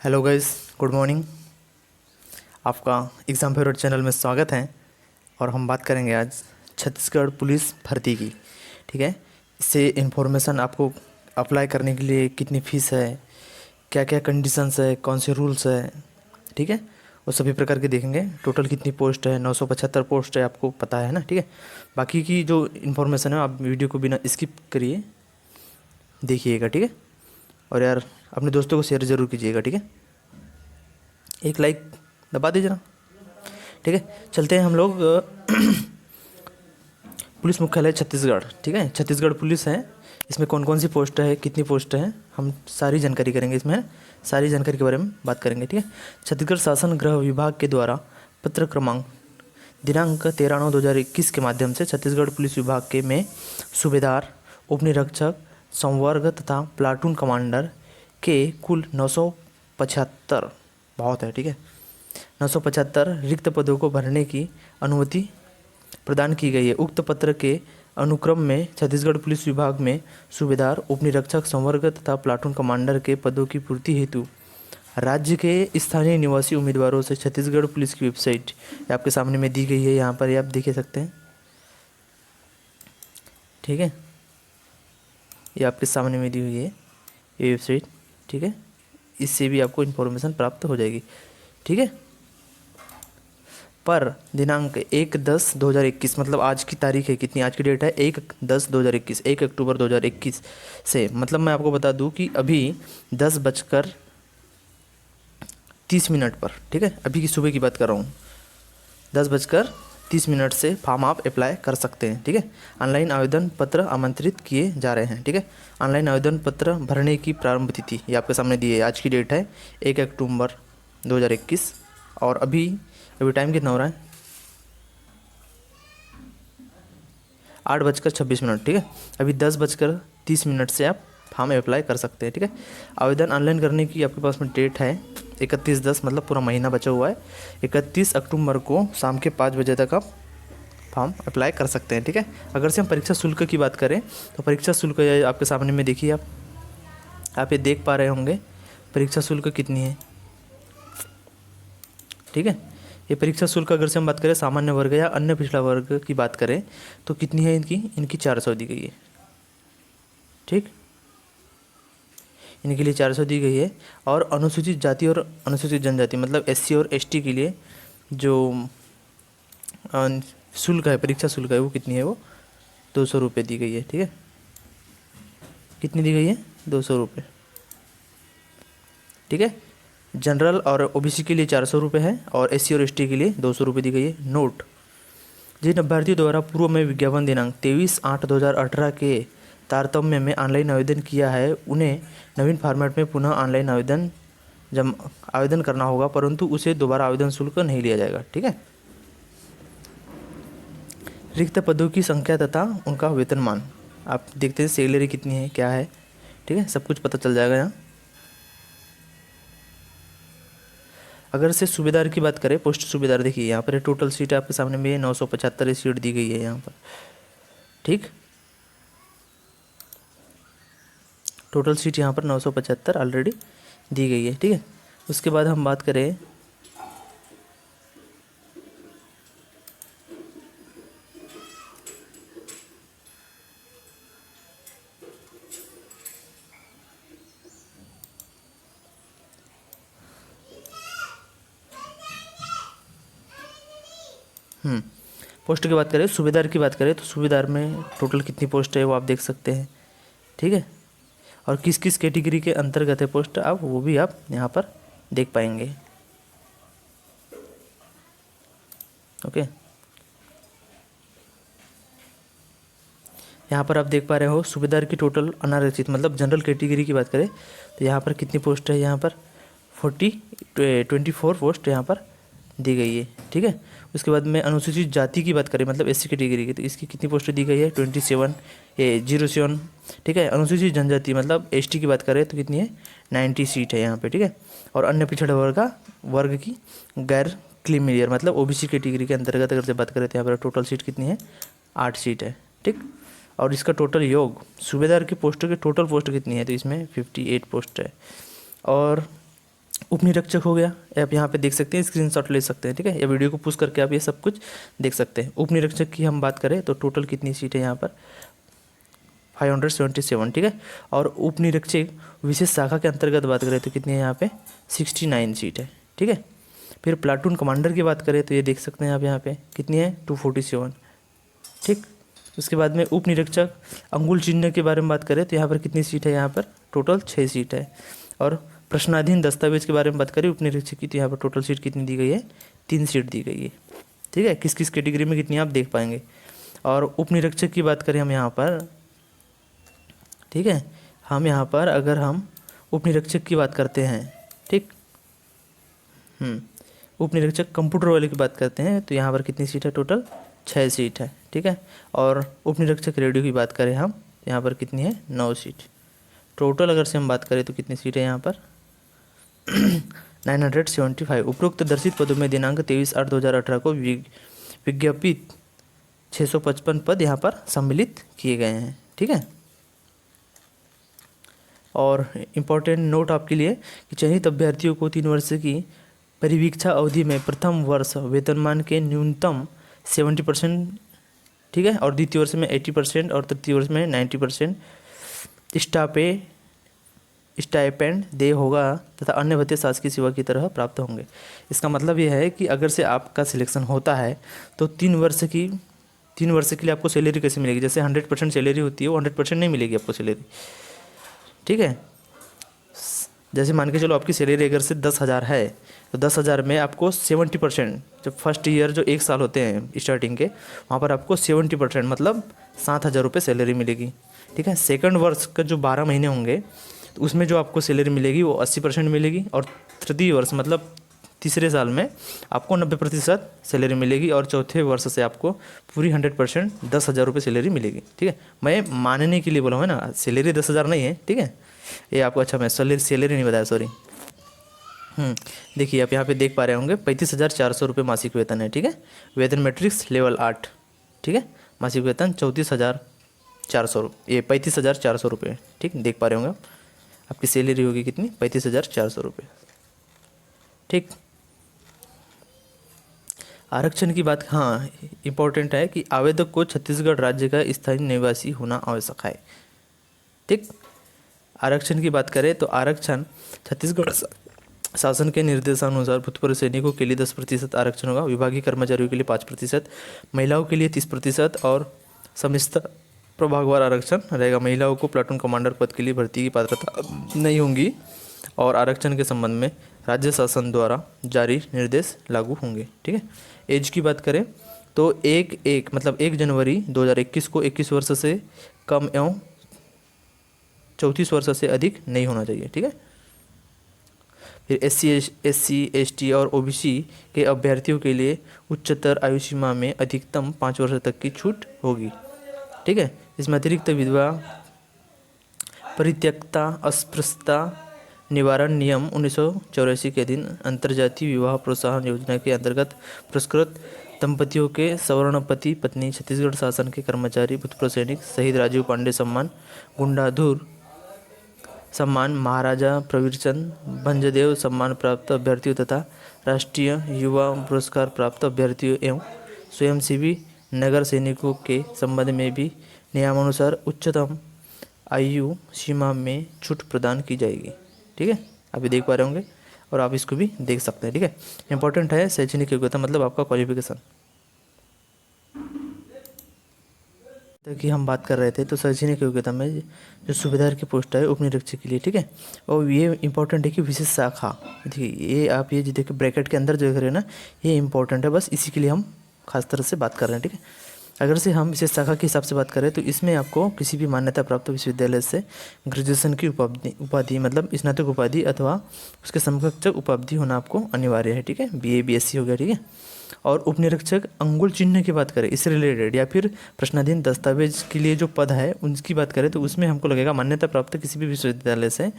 Hello guys, good morning. आपका exam favourite channel में स्वागत है। और हम बात करेंगे आज छत्तीसगढ़ पुलिस भर्ती की। ठीक है, इससे इन्फॉर्मेशन आपको अप्लाई करने के लिए कितनी फ़ीस है, क्या क्या कंडीशंस है, कौन से रूल्स है, ठीक है, वो सभी प्रकार के देखेंगे। टोटल कितनी पोस्ट है, 975 पोस्ट है, आपको पता है ना। ठीक है, बाकी की जो इन्फॉर्मेशन है आप वीडियो को बिना स्किप करिए देखिएगा। ठीक है, और यार अपने दोस्तों को शेयर ज़रूर कीजिएगा। ठीक है, एक लाइक दबा दीजिए ना। ठीक है, चलते हैं हम लोग पुलिस मुख्यालय छत्तीसगढ़। ठीक है, छत्तीसगढ़ पुलिस है, इसमें कौन कौन सी पोस्ट है, कितनी पोस्ट है, हम सारी जानकारी करेंगे इसमें, सारी जानकारी के बारे में बात करेंगे। ठीक है, छत्तीसगढ़ शासन गृह विभाग के द्वारा पत्र क्रमांक दिनांक 13/9/2021 के माध्यम से छत्तीसगढ़ पुलिस विभाग के में सूबेदार, उपनिरीक्षक, संवर्ग तथा प्लाटून कमांडर के कुल 975, बहुत है। ठीक है, 975 रिक्त पदों को भरने की अनुमति प्रदान की गई है। उक्त पत्र के अनुक्रम में छत्तीसगढ़ पुलिस विभाग में सूबेदार, उपनिरीक्षक, संवर्ग तथा प्लाटून कमांडर के पदों की पूर्ति हेतु राज्य के स्थानीय निवासी उम्मीदवारों से छत्तीसगढ़ पुलिस की वेबसाइट आपके सामने में दी गई है, यहाँ पर ये आप देख सकते हैं। ठीक है, ये आपके सामने में दी हुई है ये वेबसाइट। ठीक है, इससे भी आपको इन्फॉर्मेशन प्राप्त हो जाएगी। ठीक है, पर दिनांक 1/10/2021, मतलब आज की तारीख है, कितनी आज की डेट है, 1/10/2021, 1 अक्टूबर 2021 से, मतलब मैं आपको बता दूं कि अभी 10:30 पर, ठीक है, अभी की सुबह की बात कर रहा हूँ, 10:30 से फॉर्म आप अप्लाई कर सकते हैं। ठीक है, ऑनलाइन आवेदन पत्र आमंत्रित किए जा रहे हैं। ठीक है, ऑनलाइन आवेदन पत्र भरने की प्रारंभ तिथि ये आपके सामने दी है, आज की डेट है 1 अक्टूबर 2021, और अभी टाइम कितना हो रहा है, 8:26। ठीक है, अभी 10:30 से आप फॉर्म अप्लाई कर सकते हैं। ठीक है, आवेदन ऑनलाइन करने की आपके पास में डेट है 31/10, मतलब पूरा महीना बचा हुआ है। 31 अक्टूबर को शाम के 5 बजे तक आप फॉर्म अप्लाई कर सकते हैं। ठीक है, अगर से हम परीक्षा शुल्क की बात करें तो परीक्षा शुल्क आपके सामने में देखिए, आप ये देख पा रहे होंगे परीक्षा शुल्क कितनी है। ठीक है, ये परीक्षा शुल्क अगर से हम बात करें सामान्य वर्ग या अन्य पिछड़ा वर्ग की बात करें तो कितनी है, इनकी 400 दी गई है। ठीक, इनके लिए 400 दी गई है। और अनुसूचित जाति और अनुसूचित जनजाति, मतलब SC और ST के लिए जो शुल्क है, परीक्षा शुल्क है, वो कितनी है, वो 200 रुपये दी गई है। ठीक है, कितनी दी गई है, 200 रुपये। ठीक है, जनरल और OBC के लिए 400 रुपये है, और SC और ST के लिए 200 रुपये दी गई है। नोट, जिन अभ्यर्थियों द्वारा पूर्व में विज्ञापन दिनांक 23/8/2018 के तारतम्य में ऑनलाइन आवेदन किया है, उन्हें नवीन फॉर्मेट में पुनः ऑनलाइन आवेदन करना होगा, परंतु उसे दोबारा आवेदन शुल्क नहीं लिया जाएगा। ठीक है, रिक्त पदों की संख्या तथा उनका वेतनमान आप देखते हैं, सैलरी कितनी है, क्या है। ठीक है, सब कुछ पता चल जाएगा यहाँ। अगर से सूबेदार की बात करें, पोस्ट सूबेदार, देखिए यहाँ पर टोटल सीट आपके सामने में 975 सीट दी गई है यहाँ पर। ठीक, टोटल सीट यहाँ पर 975 ऑलरेडी दी गई है। ठीक है, उसके बाद हम बात करें पोस्ट की बात करें, सूबेदार की बात करें तो सूबेदार में टोटल कितनी पोस्ट है वो आप देख सकते हैं। ठीक है, और किस किस कैटेगरी के अंतर्गत है पोस्ट, आप वो भी आप यहाँ पर देख पाएंगे। ओके, यहाँ पर आप देख पा रहे हो सूबेदार की टोटल अनारक्षित, मतलब जनरल कैटेगरी की बात करें तो यहाँ पर कितनी पोस्ट है, यहाँ पर 24 पोस्ट यहाँ पर दी गई है। ठीक है, उसके बाद में अनुसूचित जाति की बात करें, मतलब SC कैटेगरी की, तो इसकी कितनी पोस्ट दी गई है, 07। ठीक है, अनुसूचित जनजाति मतलब ST की बात करें तो कितनी है, 90 सीट है यहाँ पे। ठीक है, और अन्य पिछड़ा वर्ग की गैर क्रीमिलियर मतलब OBC कैटेगरी के अंतर्गत अगर से बात करें तो यहाँ पर टोटल सीट कितनी है, 8 सीट है। ठीक, और इसका टोटल योग सूबेदार की पोस्टों के टोटल पोस्ट कितनी है, तो इसमें 58 पोस्ट है। और उपनिरीक्षक हो गया, आप यहाँ पे देख सकते हैं, स्क्रीनशॉट ले सकते हैं, ठीक है, या वीडियो को पुश करके आप ये सब कुछ देख सकते हैं। उपनिरीक्षक की हम बात करें तो टोटल कितनी सीट है यहाँ पर 577, ठीक है। और उपनिरीक्षक विशेष शाखा के अंतर्गत बात करें तो कितनी है यहाँ पे 69 सीट है, ठीक है। फिर प्लाटून कमांडर की बात करें तो ये देख सकते हैं आप यहाँ पे कितनी है 247, ठीक। उसके बाद में उप निरीक्षक अंगुल चिन्ह के बारे में बात करें तो यहाँ पर कितनी सीट है, यहाँ पर टोटल 6 सीट है। और प्रश्नाधीन दस्तावेज के बारे में बात करें उप निरीक्षक की तो यहाँ पर टोटल सीट कितनी दी गई है, 3 सीट दी गई है, ठीक है। किस किस कैटेगरी में कितनी आप देख पाएंगे। और उप निरीक्षक की बात करें हम यहाँ पर, ठीक है, हम यहाँ पर अगर हम उप निरीक्षक की बात करते हैं, ठीक, उप निरीक्षक कंप्यूटर वाले की बात करते हैं तो यहाँ पर कितनी सीट है, टोटल 6 सीट है, ठीक है। और उप निरीक्षक रेडियो की बात करें हम, यहाँ पर कितनी है 9 सीट टोटल। अगर से हम बात करें तो कितनी सीट है यहाँ पर 975। उपरोक्त दर्शित पदों में दिनांक 23/8/2018 को विज्ञापित 655 पद यहाँ पर सम्मिलित किए गए हैं, ठीक है। और इम्पोर्टेंट नोट आपके लिए कि चयनित अभ्यर्थियों को 3 वर्ष की परिवीक्षा अवधि में प्रथम वर्ष वेतनमान के न्यूनतम 70%, ठीक है, और द्वितीय वर्ष में 80% और तृतीय वर्ष में 90% स्टाइपेंड दे होगा तथा अन्य भत्ते शासकीय सेवा की तरह प्राप्त होंगे। इसका मतलब यह है कि अगर से आपका सिलेक्शन होता है तो 3 वर्ष के लिए आपको सैलरी कैसे मिलेगी। जैसे 100% सैलरी होती है वो 100% नहीं मिलेगी आपको सैलरी, ठीक है। जैसे मान के चलो आपकी सैलरी अगर से 10,000 है तो 10,000 में आपको 70%, जब फर्स्ट ईयर जो 1 साल होते हैं स्टार्टिंग के, वहाँ पर आपको 70% मतलब 7,000 रुपये सैलरी मिलेगी, ठीक है। सेकंड वर्ष का जो 12 महीने होंगे तो उसमें जो आपको सैलरी मिलेगी वो 80% मिलेगी। और तृतीय वर्ष मतलब तीसरे साल में आपको 90% सैलरी मिलेगी। और चौथे वर्ष से आपको पूरी 100% 10,000 रुपये सैलरी मिलेगी, ठीक है। मैं मानने के लिए बोला हूँ ना, सैलरी 10,000 नहीं है, ठीक है, ये आपको, अच्छा मैं सैलरी नहीं बताया, सॉरी। देखिए आप यहाँ पे देख पा रहे होंगे 35,400 रुपये मासिक वेतन है, ठीक है। वेतन मैट्रिक्स लेवल 8, ठीक है। मासिक वेतन 34,400, ये 35,400 रुपये, ठीक, देख पा रहे होंगे आप। आपकी सैलरी होगी कितनी 35,400 रुपये, ठीक। आरक्षण की बात, हाँ इम्पोर्टेंट है कि आवेदक को छत्तीसगढ़ राज्य का स्थायी निवासी होना आवश्यक है, ठीक। आरक्षण की बात करें तो आरक्षण छत्तीसगढ़ शासन के निर्देशानुसार भूतपूर्व सैनिकों के लिए 10% आरक्षण होगा, विभागीय कर्मचारियों के लिए 5%, महिलाओं के लिए 30% और समस्त प्रभागवार आरक्षण रहेगा। महिलाओं को प्लाटून कमांडर पद के लिए भर्ती की पात्रता नहीं होगी और आरक्षण के संबंध में राज्य शासन द्वारा जारी निर्देश लागू होंगे, ठीक है। एज की बात करें तो 1 जनवरी 2021 को 21 वर्ष से कम एवं 34 वर्ष से अधिक नहीं होना चाहिए, ठीक है। फिर SC, ST और OBC के अभ्यर्थियों के लिए उच्चतर आयु सीमा में अधिकतम 5 वर्ष तक की छूट होगी, ठीक है। इसमें अतिरिक्त विधवा परित्यक्ता अस्पृश्यता निवारण नियम 1984 के अधीन अंतर्जातीय विवाह प्रोत्साहन योजना के अंतर्गत पुरस्कृत दंपतियों के सवर्ण पति पत्नी छत्तीसगढ़ शासन के कर्मचारी भूतपूर्व सैनिक शहीद राजीव पांडे सम्मान, गुंडाधुर सम्मान, महाराजा प्रवीरचंद भंजदेव सम्मान प्राप्त अभ्यर्थियों तथा राष्ट्रीय युवा पुरस्कार प्राप्त अभ्यर्थियों एवं स्वयंसेवी नगर सैनिकों के संबंध में भी नियमानुसार उच्चतम आयु सीमा में छूट प्रदान की जाएगी, ठीक है। आप ये देख पा रहे होंगे और आप इसको भी देख सकते हैं, ठीक है। इंपॉर्टेंट है शैक्षणिक योग्यता मतलब आपका क्वालिफिकेशन कि हम बात कर रहे थे। तो शैक्षणिक योग्यता में जो सुबेदार की पोस्ट है उप निरीक्षक के लिए, ठीक है। और ये इंपॉर्टेंट है कि विशेष शाखा, देखिए ये आप ये जो देखिए ब्रैकेट के अंदर जो देख रहे हैं ना, ये इंपॉर्टेंट है, बस इसी के लिए हम खास तरह से बात कर रहे हैं, ठीक है। अगर से हम विशेष शाखा के हिसाब से बात करें तो इसमें आपको किसी भी मान्यता प्राप्त विश्वविद्यालय से ग्रेजुएशन की उपाधि मतलब स्नातक उपाधि अथवा उसके समकक्ष उपाधि होना आपको अनिवार्य है, ठीक है। BA BSc हो गया, ठीक है। और उपनिरीक्षक अंगुल चिन्ह की बात करें इससे रिलेटेड या फिर प्रश्नाधीन दस्तावेज के लिए जो पद है उनकी बात करें तो उसमें हमको लगेगा मान्यता प्राप्त किसी भी विश्वविद्यालय से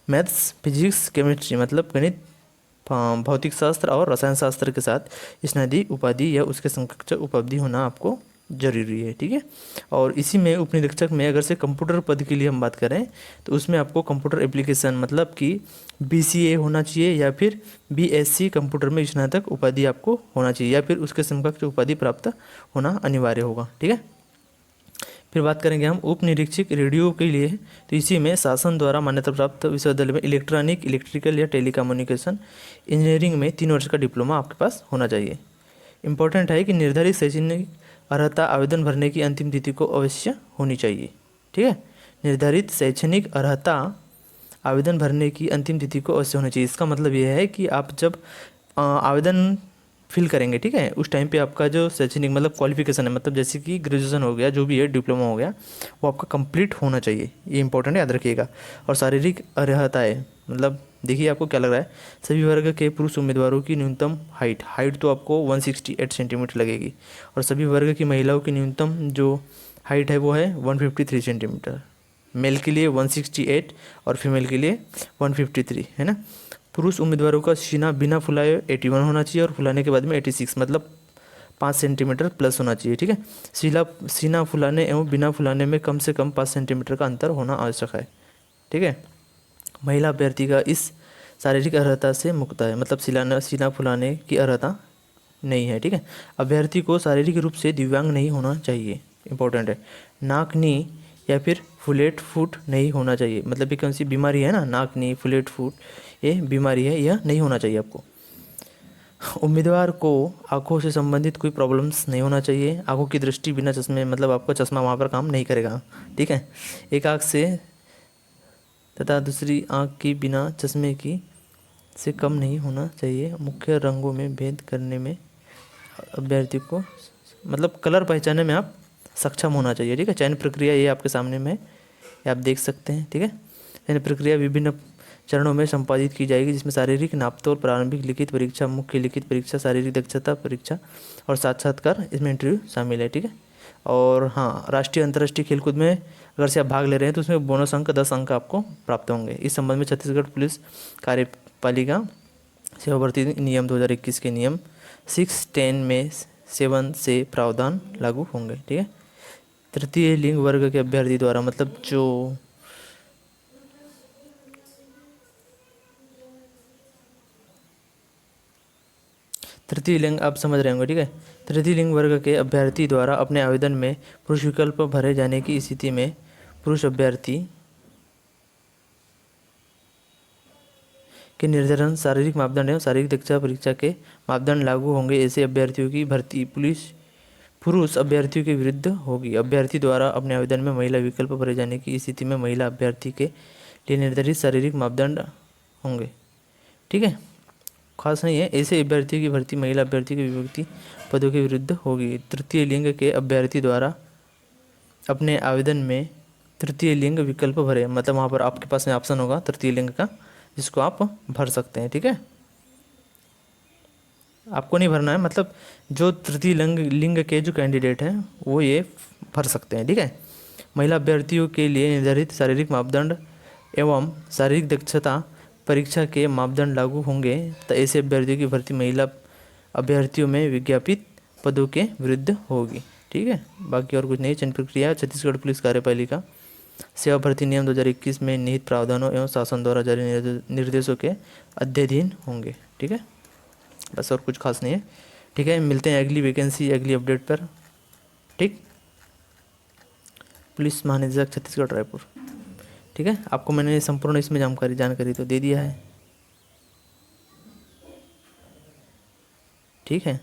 मैथ्स, फिजिक्स, केमिस्ट्री मतलब गणित, भौतिक शास्त्र और रसायन शास्त्र के साथ स्नातक उपाधि या उसके समकक्ष उपाधि होना आपको जरूरी है, ठीक है। और इसी में उप निरीक्षक में अगर से कंप्यूटर पद के लिए हम बात करें तो उसमें आपको कंप्यूटर एप्लीकेशन मतलब कि BCA होना चाहिए या फिर BSc कंप्यूटर में स्नातक उपाधि आपको होना चाहिए या फिर उसके समकक्ष उपाधि प्राप्त होना अनिवार्य होगा, ठीक है। फिर बात करेंगे हम उप निरीक्षक रेडियो के लिए, तो इसी में शासन द्वारा मान्यता प्राप्त विश्वविद्यालय में इलेक्ट्रॉनिक, इलेक्ट्रिकल या टेलीकम्युनिकेशन इंजीनियरिंग में 3 वर्ष का डिप्लोमा आपके पास होना चाहिए। इंपॉर्टेंट है कि निर्धारित शैक्षणिक अर्हता आवेदन भरने की अंतिम तिथि को अवश्य होनी चाहिए, ठीक है। निर्धारित शैक्षणिक अर्हता आवेदन भरने की अंतिम तिथि को अवश्य होना चाहिए। इसका मतलब यह है कि आप जब आवेदन फिल करेंगे, ठीक है, उस टाइम पे आपका जो शैक्षणिक मतलब क्वालिफिकेशन है, मतलब जैसे कि ग्रेजुएशन हो गया, जो भी है डिप्लोमा हो गया, वो आपका कंप्लीट होना चाहिए। ये इंपॉर्टेंट है, याद रखिएगा। और शारीरिक अर्हताएं मतलब देखिए आपको क्या लग रहा है, सभी वर्ग के पुरुष उम्मीदवारों की न्यूनतम हाइट तो आपको 168 सेंटीमीटर लगेगी और सभी वर्ग की महिलाओं की न्यूनतम जो हाइट है वो है 153 सेंटीमीटर। मेल के लिए 168 और फीमेल के लिए 153, है ना। पुरुष उम्मीदवारों का सीना बिना फुलाए 81 होना चाहिए और फुलाने के बाद में 86 मतलब 5 सेंटीमीटर प्लस होना चाहिए, ठीक है। सीना फुलाने एवं बिना फुलाने में कम से कम 5 सेंटीमीटर का अंतर होना आवश्यक है, ठीक है। महिला अभ्यर्थी का इस शारीरिक अर्हता से मुक्त है, मतलब सीना फुलाने की अर्हता नहीं है, ठीक है। अभ्यर्थी को शारीरिक रूप से दिव्यांग नहीं होना चाहिए, इंपॉर्टेंट है। नाक नी या फिर फ्लैट फुट नहीं होना चाहिए, मतलब ये कौन सी बीमारी है ना, नाक नी फ्लैट फुट, ये बीमारी है, यह नहीं होना चाहिए आपको। उम्मीदवार को आंखों से संबंधित कोई प्रॉब्लम्स नहीं होना चाहिए। आंखों की दृष्टि बिना चश्मे मतलब आपका चश्मा वहाँ पर काम नहीं करेगा, ठीक है। एक आंख से तथा दूसरी आंख की बिना चश्मे की से कम नहीं होना चाहिए। मुख्य रंगों में भेद करने में अभ्यर्थी को मतलब कलर पहचानने में आप सक्षम होना चाहिए, ठीक है। चयन प्रक्रिया ये आपके सामने में ये आप देख सकते हैं, ठीक है। चयन प्रक्रिया विभिन्न चरणों में संपादित की जाएगी, जिसमें शारीरिक नापतोल, प्रारंभिक लिखित परीक्षा, मुख्य लिखित परीक्षा, शारीरिक दक्षता परीक्षा और साक्षात्कार, इसमें इंटरव्यू शामिल है, ठीक है। और हाँ, राष्ट्रीय अंतर्राष्ट्रीय खेलकूद में अगर से आप भाग ले रहे हैं तो उसमें बोनस अंक 10 अंक आपको प्राप्त होंगे। इस संबंध में छत्तीसगढ़ पुलिस कार्यपालिका सेवा भर्ती नियम 2021 के नियम 610 में 7 से प्रावधान लागू होंगे, ठीक है। तृतीय लिंग वर्ग के अभ्यर्थी द्वारा मतलब जो तृतीय लिंग आप समझ रहे होंगे, ठीक है। तृतीय लिंग वर्ग के अभ्यर्थी द्वारा अपने आवेदन में पुरुष विकल्प भरे जाने की स्थिति में पुरुष अभ्यर्थी के निर्धारण शारीरिक मापदंड एवं शारीरिक दक्षता परीक्षा के मापदंड लागू होंगे। ऐसे अभ्यर्थियों की भर्ती पुरुष अभ्यर्थियों के विरुद्ध होगी। अभ्यर्थी द्वारा अपने आवेदन में महिला विकल्प भरे जाने की स्थिति में महिला अभ्यर्थी के लिए निर्धारित शारीरिक मापदंड होंगे, ठीक है। खास नहीं है, ऐसे अभ्यर्थियों की भर्ती महिला अभ्यर्थी के विभक्ति पदों के विरुद्ध होगी। तृतीय लिंग के अभ्यर्थी द्वारा अपने आवेदन में तृतीय लिंग विकल्प भरे, मतलब वहाँ पर आपके पास में ऑप्शन होगा तृतीय लिंग का, जिसको आप भर सकते हैं, ठीक है। आपको नहीं भरना है, मतलब जो तृतीय लिंग के जो कैंडिडेट हैं वो ये भर सकते हैं, ठीक है। महिला अभ्यर्थियों के लिए निर्धारित शारीरिक मापदंड एवं शारीरिक दक्षता परीक्षा के मापदंड लागू होंगे, तो ऐसे अभ्यर्थियों की भर्ती महिला अभ्यर्थियों में विज्ञापित पदों के विरुद्ध होगी, ठीक है। बाकी और कुछ नहीं। चयन प्रक्रिया छत्तीसगढ़ पुलिस कार्यपालिका सेवा भर्ती नियम 2021 में निहित प्रावधानों एवं शासन द्वारा जारी निर्देशों के अध्ययन होंगे, ठीक है। बस और कुछ खास नहीं है, ठीक है। मिलते हैं अगली वैकेंसी अगली अपडेट पर, ठीक। पुलिस महानिदेशक छत्तीसगढ़ रायपुर, ठीक है। आपको मैंने संपूर्ण इसमें जानकारी तो दे दिया है, ठीक है।